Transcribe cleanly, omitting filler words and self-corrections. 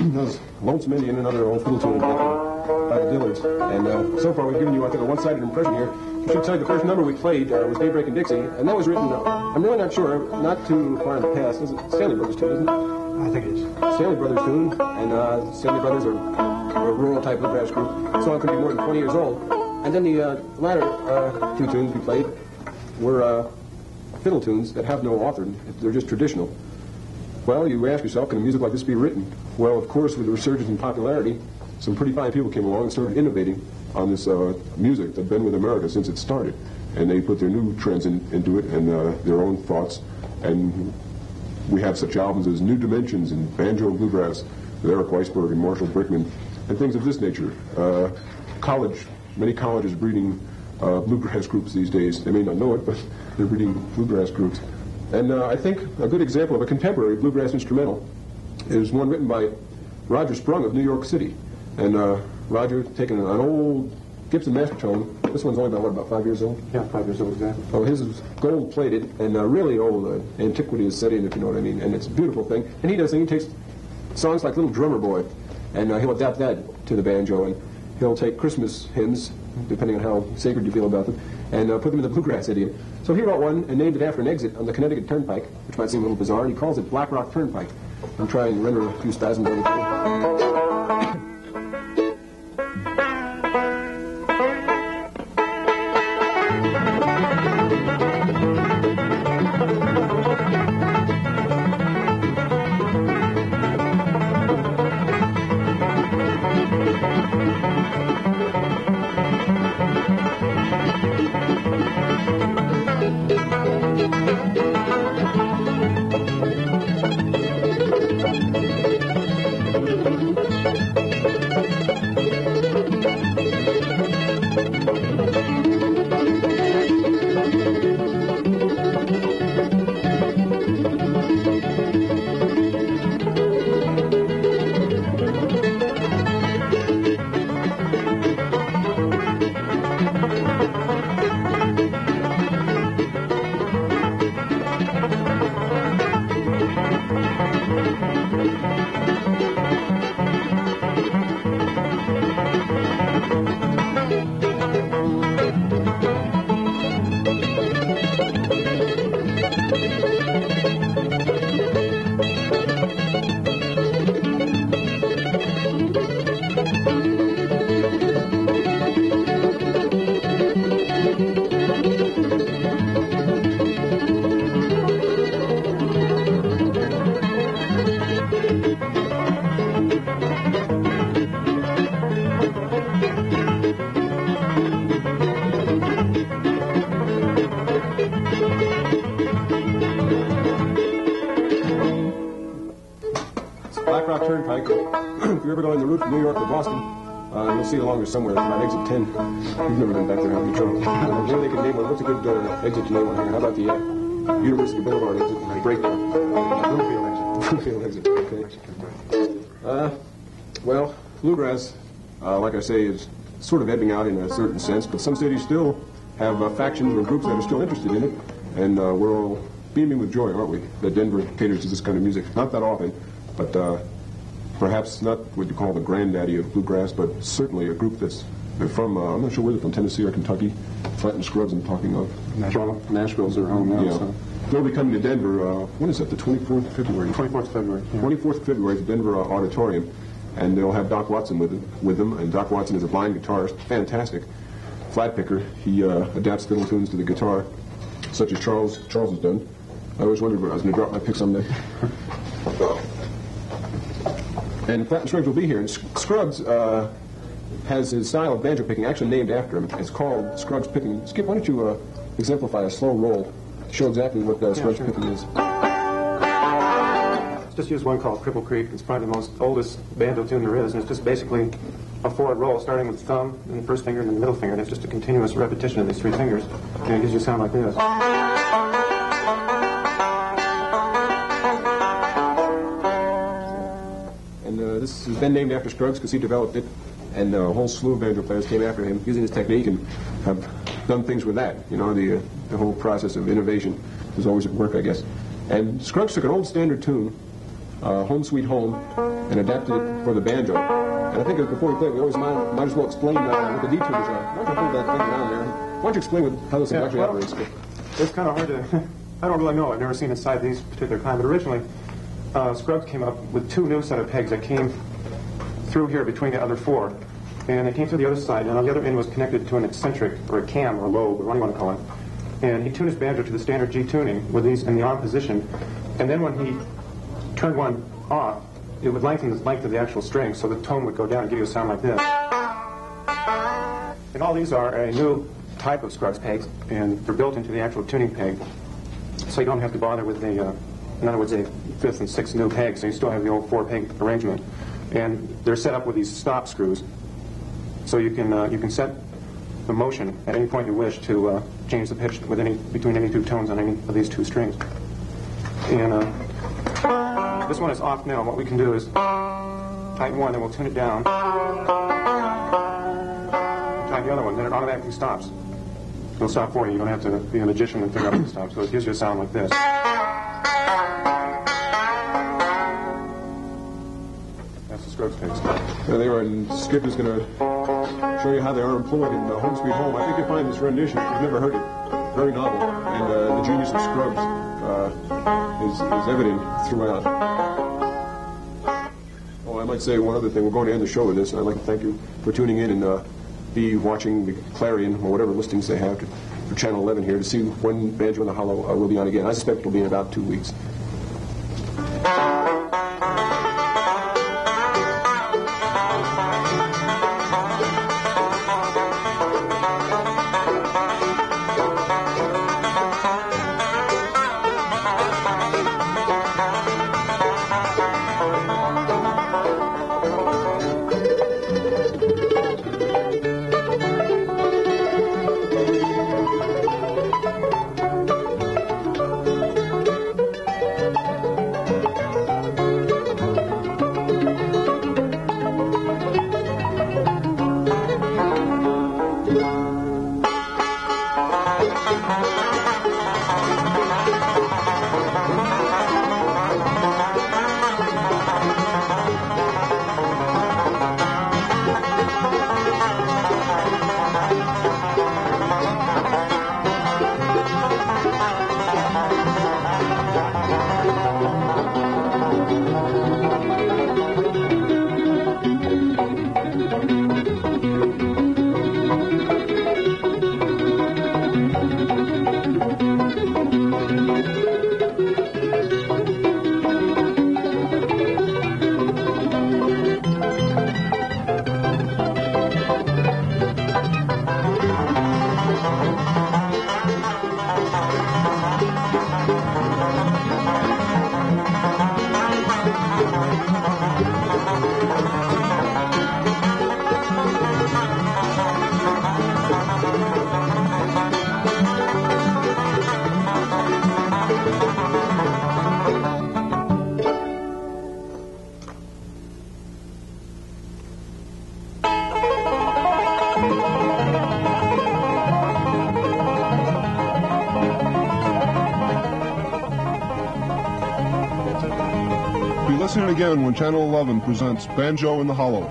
those Lonesome Indian and other old fiddle tunes by the Dillards. And so far we've given you, I think, a one-sided impression here. I should tell you the first number we played was Daybreak in Dixie, and that was written, I'm really not sure, not too far in the past. Is it Stanley Brothers tune, isn't it? I think it is. Stanley Brothers tune, and Stanley Brothers are a rural-type bluegrass group. The song could be more than 20 years old. And then the latter two tunes we played were fiddle tunes that have no author. They're just traditional. Well, you ask yourself, can a music like this be written? Well, of course, with the resurgence in popularity, some pretty fine people came along and started innovating on this music that's been with America since it started. And they put their new trends into it and their own thoughts. And we have such albums as New Dimensions and Banjo and Bluegrass with Eric Weisberg and Marshall Brickman and things of this nature. Many colleges breeding bluegrass groups these days. They may not know it, but they're breeding bluegrass groups. And I think a good example of a contemporary bluegrass instrumental is one written by Roger Sprung of New York City. And Roger taken an old Gibson Mastertone. This one's only about 5 years old? Yeah, 5 years old, exactly. Oh, his is gold-plated and really old. Antiquity is set in, if you know what I mean. And it's a beautiful thing. And he does things. He takes songs like Little Drummer Boy, and he'll adapt that to the banjo. And he'll take Christmas hymns, depending on how sacred you feel about them, and put them in the bluegrass idiom. So he wrote one and named it after an exit on the Connecticut Turnpike, which might seem a little bizarre, and he calls it Black Rock Turnpike. I'm trying to render a few spasms on it. Turnpike. If you're ever going the route from New York to Boston, you'll see it along there somewhere. It's about exit 10. You've never been back there, have you, Charles? Maybe they can name one. What's a good exit to name one here? How about the University Boulevard exit? Breakdown. Broomfield exit. Okay. Well, bluegrass, like I say, is sort of ebbing out in a certain sense, but some cities still have factions or groups that are still interested in it, and we're all beaming with joy, aren't we, that Denver caters to this kind of music. Not that often, but perhaps not what you call the granddaddy of bluegrass, but certainly a group that's from, I'm not sure where they're from, Tennessee or Kentucky. Flatton Scruggs I'm talking of. Nashville's their home now. Yeah. So. They'll be coming to Denver, when is that, the 24th of February? 24th of February. Yeah. 24th of February at the Denver Auditorium. And they'll have Doc Watson with them. And Doc Watson is a blind guitarist, fantastic flat picker. He adapts fiddle tunes to the guitar, such as Charles has done. I always wondered when I was going to drop my pick someday. And Flatton Scruggs will be here. And Scruggs has his style of banjo picking actually named after him. It's called Scruggs picking. Skip, why don't you exemplify a slow roll, show exactly what Scruggs picking is. Let's just use one called Cripple Creek. It's probably the most oldest banjo tune there is, and it's just basically a forward roll starting with the thumb, and the first finger, and then the middle finger, and it's just a continuous repetition of these three fingers, and it gives you a sound like this. This has been named after Scruggs because he developed it, and a whole slew of banjo players came after him using his technique and have done things with that. You know, the whole process of innovation is always at work, I guess. And Scruggs took an old standard tune Home Sweet Home and adapted it for the banjo. And I think before we play, we always might as well explain what the D tuners are. Why don't you hold that thing around there? Why don't you explain how this actually operates? It's kind of hard to... I don't really know. I've never seen inside these particular kind, but originally Scruggs came up with 2 new set of pegs that came through here between the other 4. And they came through the other side, and on the other end was connected to an eccentric, or a cam, or lobe, or what do you want to call it. And he tuned his banjo to the standard G tuning with these in the on position. And then when he turned one off, it would lengthen the length of the actual string, so the tone would go down and give you a sound like this. And all these are a new type of Scruggs pegs, and they're built into the actual tuning peg. So you don't have to bother with the, in other words, a 5th and 6th new peg, so you still have the old 4-peg arrangement. And they're set up with these stop screws, so you can set the motion at any point you wish to change the pitch with between any 2 tones on any of these 2 strings. And this one is off now. What we can do is tighten one, then we'll tune it down. Tighten the other one, then it automatically stops. It'll stop for you. You don't have to be a magician and figure out when to stop. So it gives you a sound like this. That's the Scruggs pegs. There they are, and Skip is going to show you how they are employed in Home Sweet Home. I think you'll find this rendition, if you've never heard it, very novel. And the genius of Scruggs is evident throughout. Oh, I might say one other thing. We're going to end the show with this, and I'd like to thank you for tuning in and be watching the Clarion or whatever listings they have for Channel 11 here to see when Banjo in the Hollow will be on again. I suspect it'll be in about 2 weeks. Listen again when Channel 11 presents Banjo in the Hollow.